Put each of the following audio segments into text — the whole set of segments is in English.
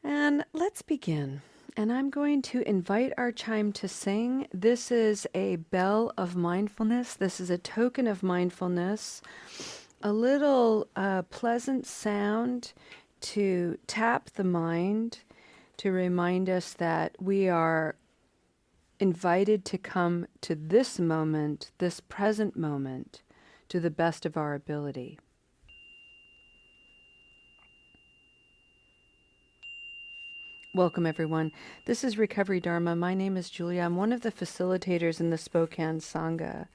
And let's begin. And I'm going to invite our chime to sing. This is a bell of mindfulness. This is a token of mindfulness, a little pleasant sound to tap the mind, to remind us that we are invited to come to this moment, this present moment, to the best of our ability. Welcome, everyone. This is Recovery Dharma. My name is Julia. I'm one of the facilitators in the Spokane Sangha.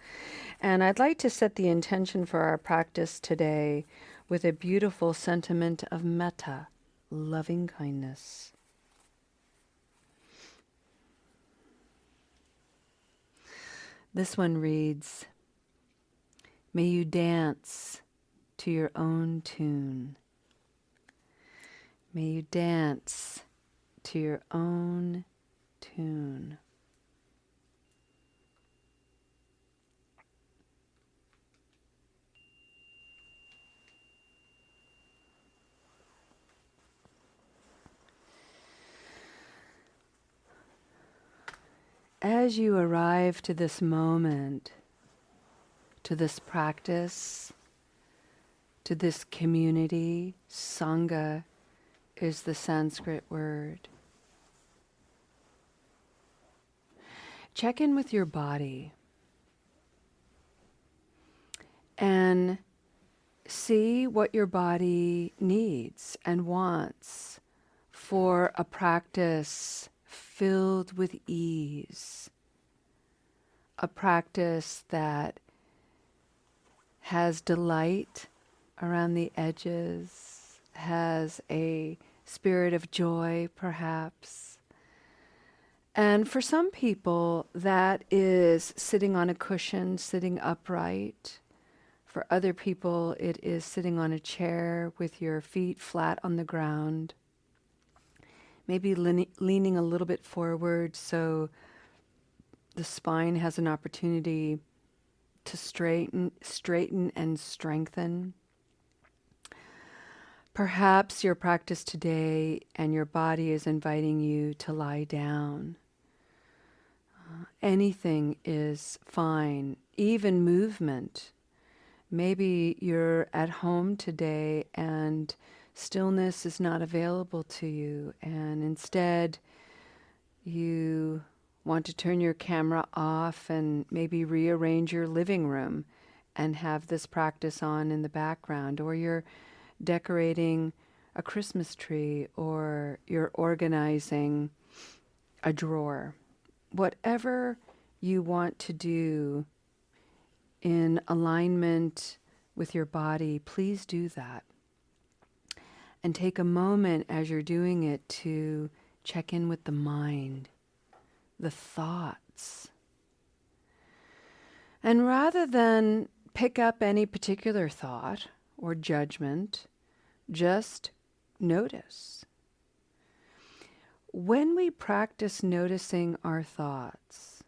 And I'd like to set the intention for our practice today with a beautiful sentiment of metta, loving kindness. This one reads, "May you dance to your own tune. May you dance to your own tune." As you arrive to this moment, to this practice, to this community, Sangha is the Sanskrit word. Check in with your body and see what your body needs and wants for a practice filled with ease, a practice that has delight around the edges, has a spirit of joy perhaps. And for some people, that is sitting on a cushion, sitting upright. For other people, it is sitting on a chair with your feet flat on the ground. Maybe leaning a little bit forward so the spine has an opportunity to straighten and strengthen. Perhaps your practice today and your body is inviting you to lie down. Anything is fine, even movement. Maybe you're at home today and stillness is not available to you, and instead you want to turn your camera off and maybe rearrange your living room and have this practice on in the background, or you're decorating a Christmas tree, or you're organizing a drawer. Whatever you want to do in alignment with your body, please do that. And take a moment as you're doing it to check in with the mind, the thoughts. And rather than pick up any particular thought or judgment, just notice. When we practice noticing our thoughts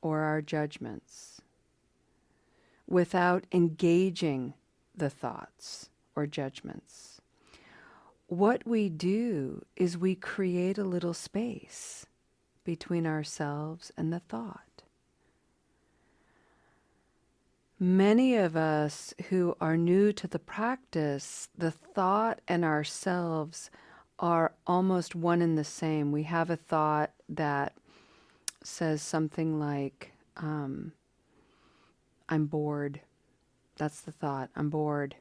or our judgments without engaging the thoughts or judgments, what we do is we create a little space between ourselves and the thought. Many of us who are new to the practice, the thought and ourselves are almost one and the same. We have a thought that says something like, I'm bored. That's the thought, I'm bored.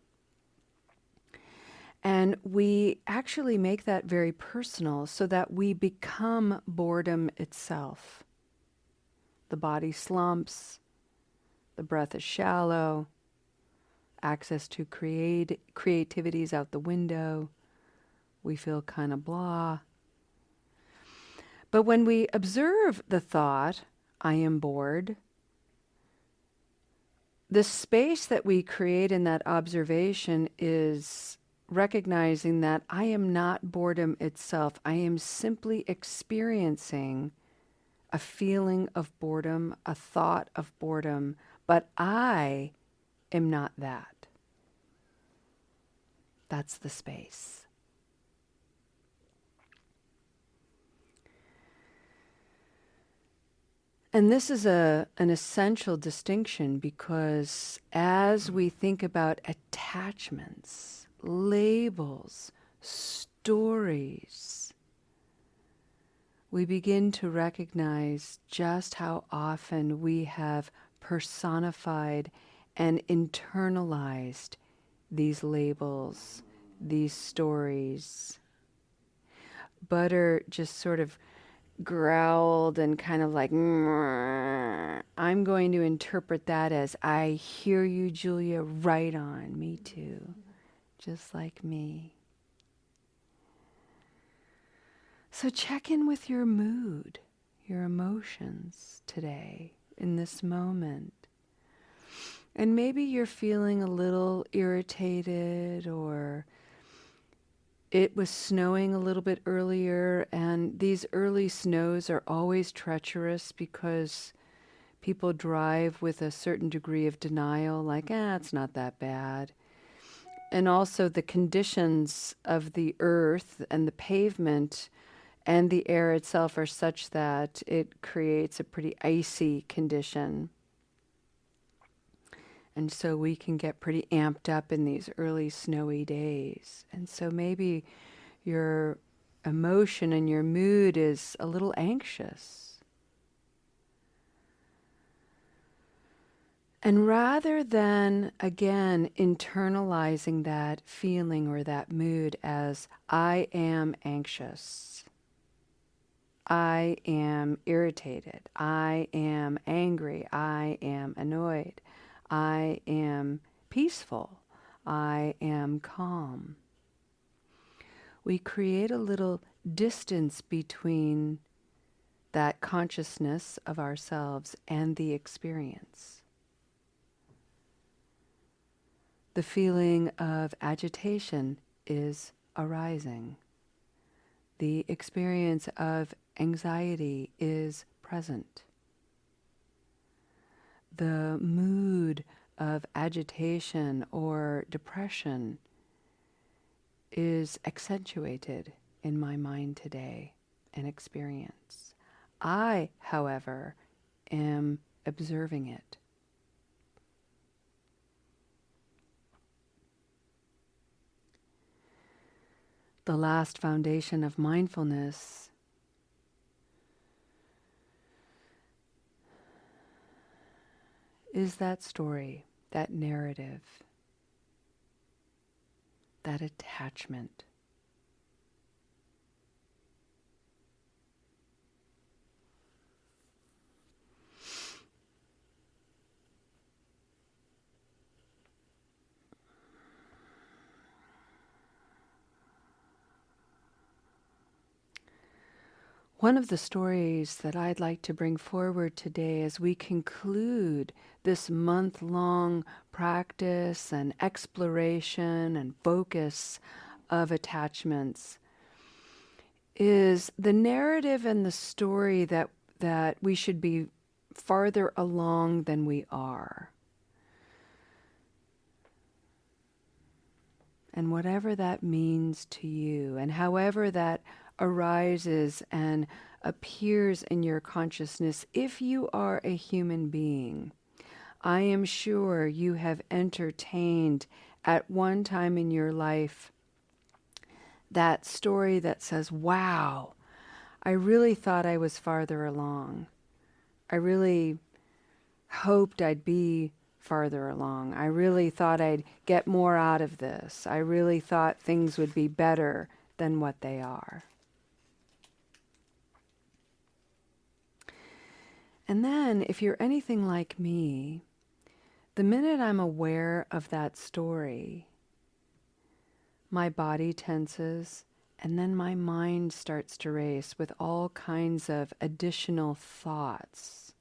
And we actually make that very personal so that we become boredom itself. The body slumps, the breath is shallow, access to creativity is out the window, we feel kind of blah. But when we observe the thought, I am bored, the space that we create in that observation is recognizing that I am not boredom itself. I am simply experiencing a feeling of boredom, a thought of boredom, but I am not that. That's the space. And this is an essential distinction, because as we think about attachments, labels, stories, we begin to recognize just how often we have personified and internalized these labels, these stories. Butter just sort of growled and kind of like, "Mrrr." I'm going to interpret that as, I hear you, Julia, right on, me too, just like me. So check in with your mood, your emotions today, in this moment. And maybe you're feeling a little irritated, or it was snowing a little bit earlier, and these early snows are always treacherous because people drive with a certain degree of denial, like, it's not that bad. And also the conditions of the earth and the pavement and the air itself are such that it creates a pretty icy condition. And so we can get pretty amped up in these early snowy days. And so maybe your emotion and your mood is a little anxious. And rather than, again, internalizing that feeling or that mood as, I am anxious, I am irritated, I am angry, I am annoyed, I am peaceful, I am calm, we create a little distance between that consciousness of ourselves and the experience. The feeling of agitation is arising. The experience of anxiety is present. The mood of agitation or depression is accentuated in my mind today and experience. I, however, am observing it. The last foundation of mindfulness is that story, that narrative, that attachment. One of the stories that I'd like to bring forward today as we conclude this month-long practice and exploration and focus of attachments is the narrative and the story that we should be farther along than we are. And whatever that means to you, and however that arises and appears in your consciousness, if you are a human being, I am sure you have entertained at one time in your life that story that says, wow, I really thought I was farther along. I really hoped I'd be farther along. I really thought I'd get more out of this. I really thought things would be better than what they are. And then, if you're anything like me, the minute I'm aware of that story, my body tenses, and then my mind starts to race with all kinds of additional thoughts.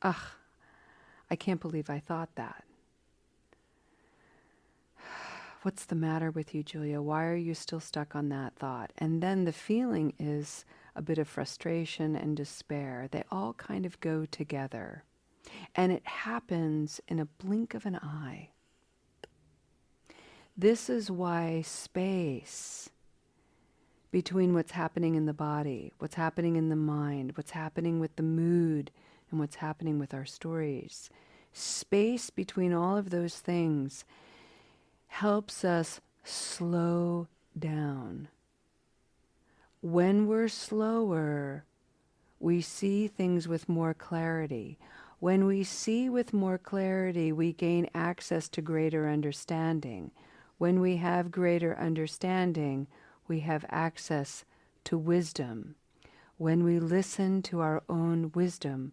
Ugh, I can't believe I thought that. What's the matter with you, Julia? Why are you still stuck on that thought? And then the feeling is a bit of frustration and despair. They all kind of go together. And it happens in a blink of an eye. This is why space between what's happening in the body, what's happening in the mind, what's happening with the mood, and what's happening with our stories. Space between all of those things helps us slow down. When we're slower, we see things with more clarity. When we see with more clarity, we gain access to greater understanding. When we have greater understanding, we have access to wisdom. When we listen to our own wisdom,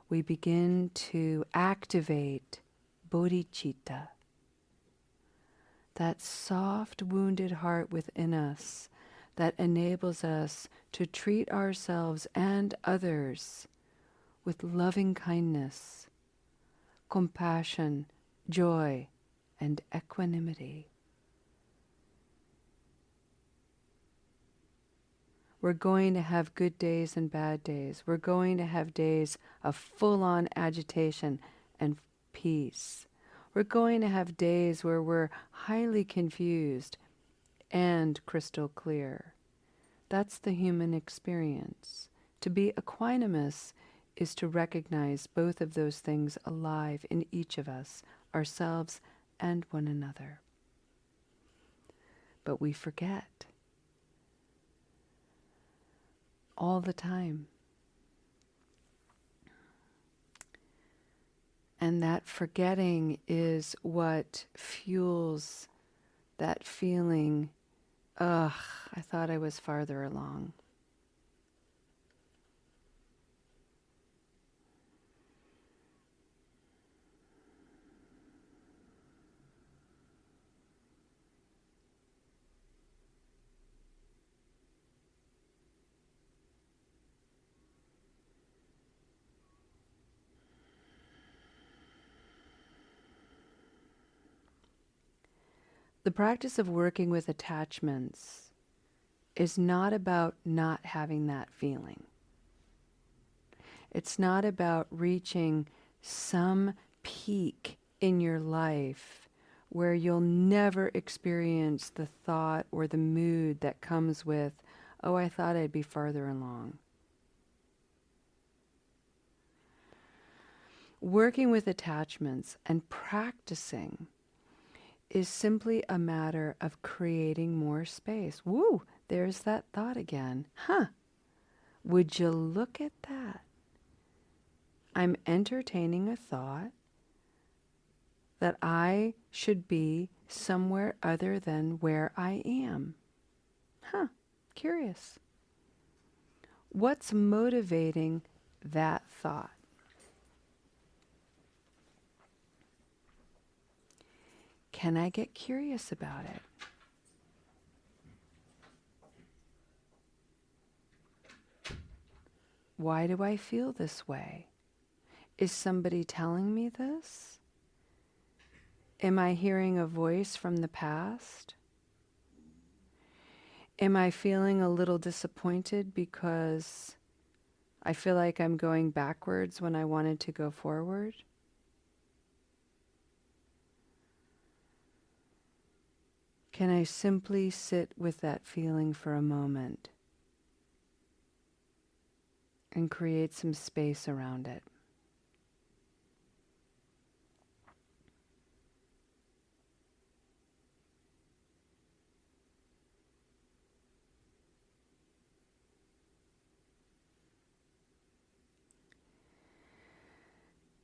we begin to activate bodhicitta, that soft, wounded heart within us that enables us to treat ourselves and others with loving kindness, compassion, joy, and equanimity. We're going to have good days and bad days. We're going to have days of full-on agitation and peace. We're going to have days where we're highly confused and crystal clear. That's the human experience. To be equanimous is to recognize both of those things alive in each of us, ourselves and one another. But we forget all the time. And that forgetting is what fuels that feeling, ugh, I thought I was farther along. The practice of working with attachments is not about not having that feeling. It's not about reaching some peak in your life where you'll never experience the thought or the mood that comes with, oh, I thought I'd be farther along. Working with attachments and practicing is simply a matter of creating more space. Woo, there's that thought again. Huh, would you look at that? I'm entertaining a thought that I should be somewhere other than where I am. Huh, curious. What's motivating that thought? Can I get curious about it? Why do I feel this way? Is somebody telling me this? Am I hearing a voice from the past? Am I feeling a little disappointed because I feel like I'm going backwards when I wanted to go forward? Can I simply sit with that feeling for a moment and create some space around it?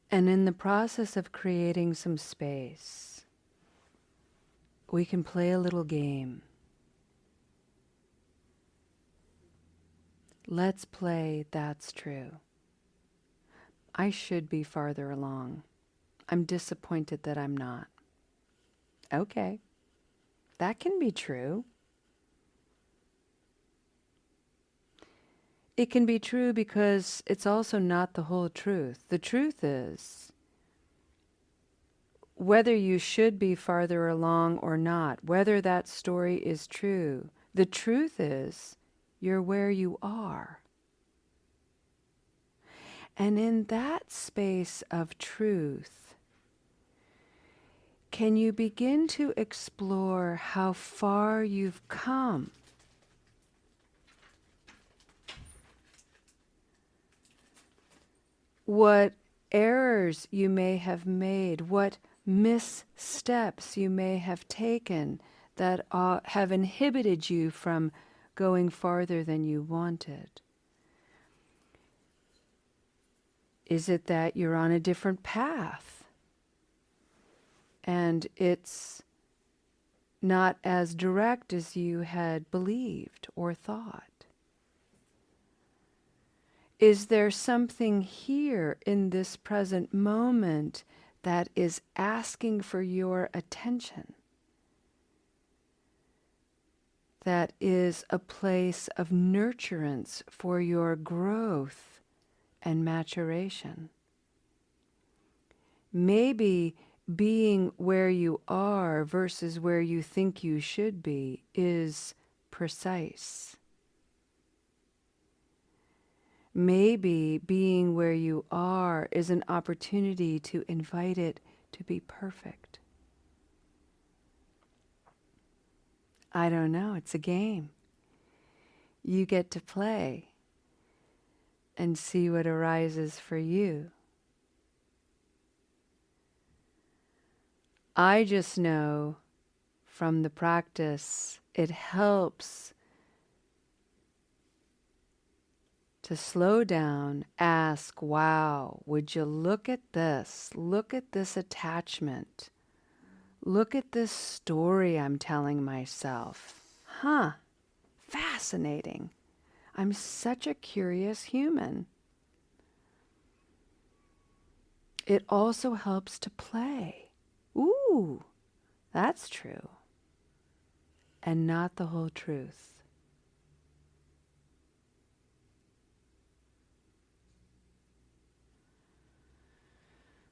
And in the process of creating some space, we can play a little game. Let's play That's True. I should be farther along. I'm disappointed that I'm not. Okay, that can be true. It can be true because it's also not the whole truth. The truth is, whether you should be farther along or not, whether that story is true, the truth is you're where you are. And in that space of truth, can you begin to explore how far you've come what errors you may have made, what missteps you may have taken that have inhibited you from going farther than you wanted. Is it that you're on a different path and it's not as direct as you had believed or thought? Is there something here in this present moment that is asking for your attention? That is a place of nurturance for your growth and maturation. Maybe being where you are versus where you think you should be is precise. Maybe being where you are is an opportunity to invite it to be perfect. I don't know, it's a game. You get to play and see what arises for you. I just know from the practice, it helps to slow down, ask, wow, would you look at this? Look at this attachment. Look at this story I'm telling myself. Huh, fascinating. I'm such a curious human. It also helps to play. Ooh, that's true. And not the whole truth.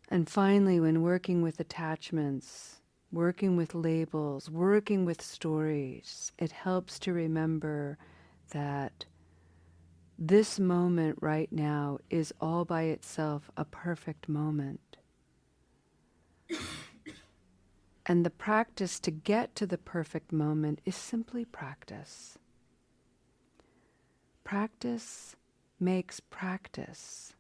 And finally, when working with attachments, working with labels, working with stories, it helps to remember that this moment right now is all by itself a perfect moment. And the practice to get to the perfect moment is simply practice. Practice makes practice.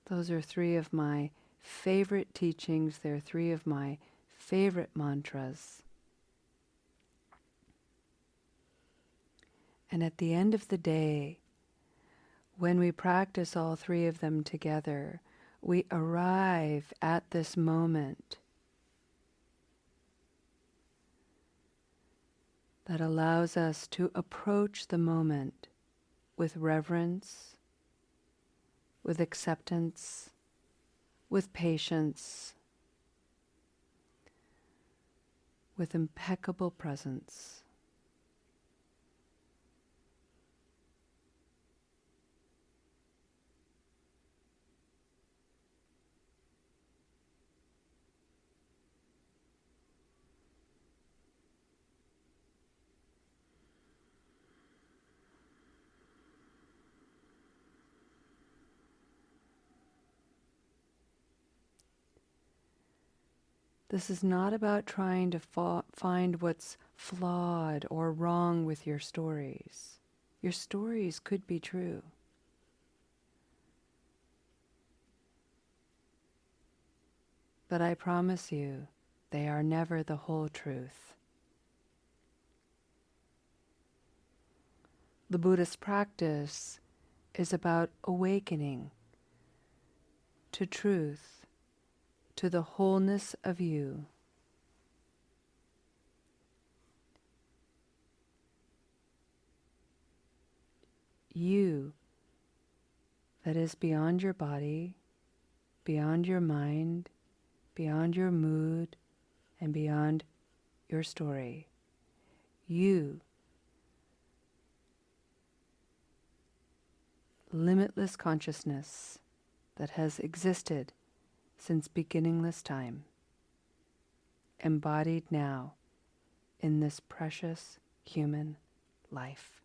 Those are three of my favorite teachings. They're three of my favorite mantras. And at the end of the day, when we practice all three of them together, we arrive at this moment that allows us to approach the moment with reverence, with acceptance, with patience, with impeccable presence. This is not about trying to find what's flawed or wrong with your stories. Your stories could be true. But I promise you, they are never the whole truth. The Buddhist practice is about awakening to truth, to the wholeness of you. You that is beyond your body, beyond your mind, beyond your mood, and beyond your story. You, limitless consciousness that has existed since beginningless time, embodied now in this precious human life.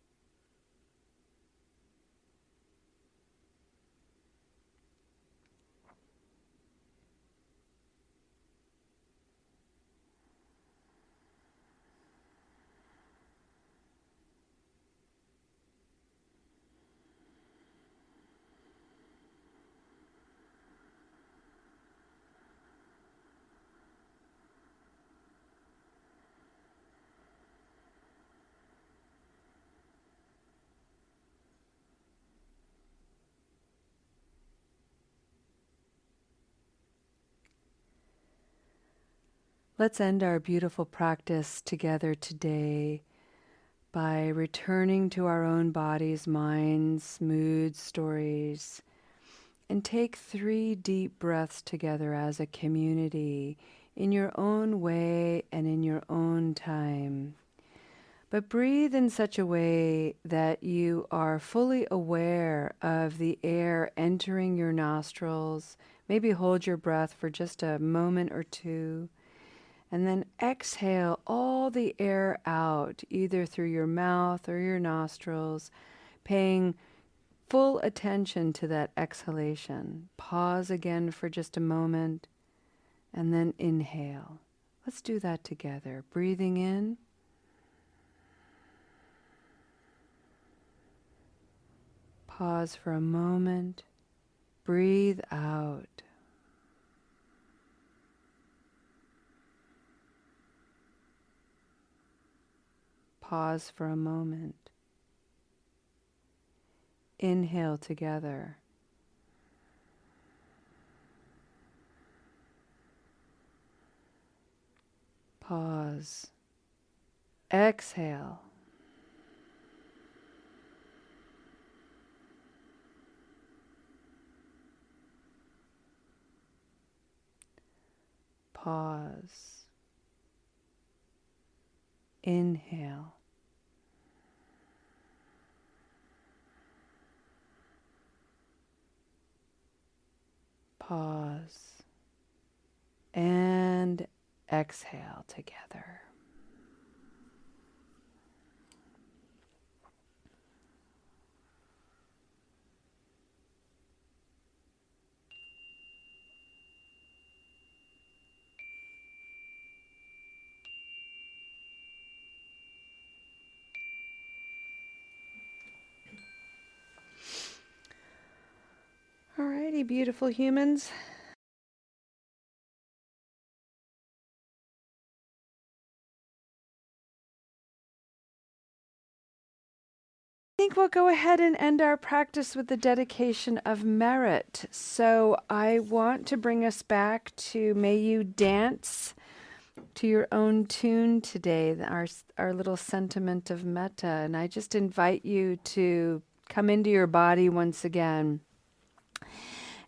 Let's end our beautiful practice together today by returning to our own bodies, minds, moods, stories, and take 3 deep breaths together as a community in your own way and in your own time. But breathe in such a way that you are fully aware of the air entering your nostrils. Maybe hold your breath for just a moment or two. And then exhale all the air out, either through your mouth or your nostrils, paying full attention to that exhalation. Pause again for just a moment, and then inhale. Let's do that together. Breathing in. Pause for a moment. Breathe out. Pause for a moment. Inhale together. Pause. Exhale. Pause. Inhale. Pause. And exhale together. Alrighty, beautiful humans. I think we'll go ahead and end our practice with the dedication of merit. So I want to bring us back to may you dance to your own tune today, our little sentiment of metta. And I just invite you to come into your body once again.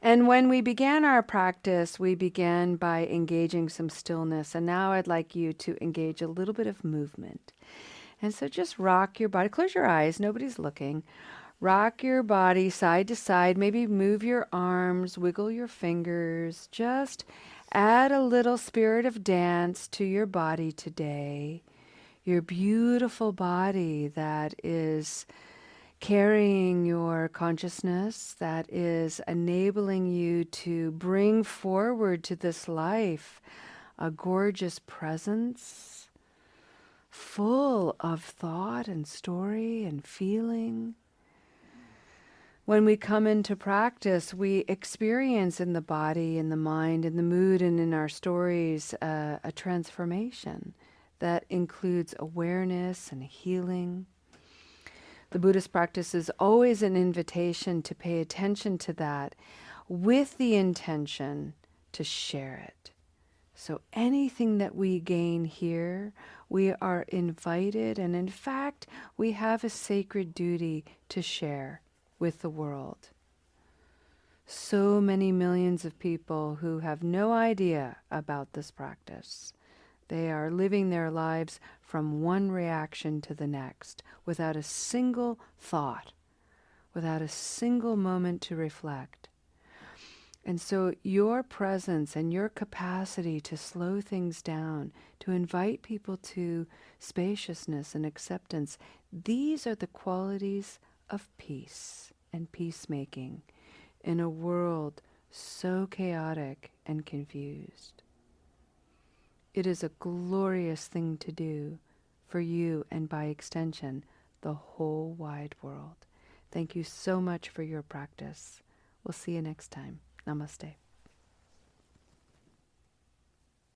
And when we began our practice, we began by engaging some stillness. And now I'd like you to engage a little bit of movement. And so just rock your body. Close your eyes. Nobody's looking. Rock your body side to side. Maybe move your arms, wiggle your fingers. Just add a little spirit of dance to your body today. Your beautiful body that is carrying your consciousness, that is enabling you to bring forward to this life a gorgeous presence full of thought and story and feeling. When we come into practice, we experience in the body, in the mind, in the mood, and in our stories a transformation that includes awareness and healing. The Buddhist practice is always an invitation to pay attention to that with the intention to share it. So anything that we gain here, we are invited, and in fact, we have a sacred duty to share with the world. So many millions of people who have no idea about this practice. They are living their lives from one reaction to the next, without a single thought, without a single moment to reflect. And so your presence and your capacity to slow things down, to invite people to spaciousness and acceptance, these are the qualities of peace and peacemaking in a world so chaotic and confused. It is a glorious thing to do for you and by extension, the whole wide world. Thank you so much for your practice. We'll see you next time. Namaste.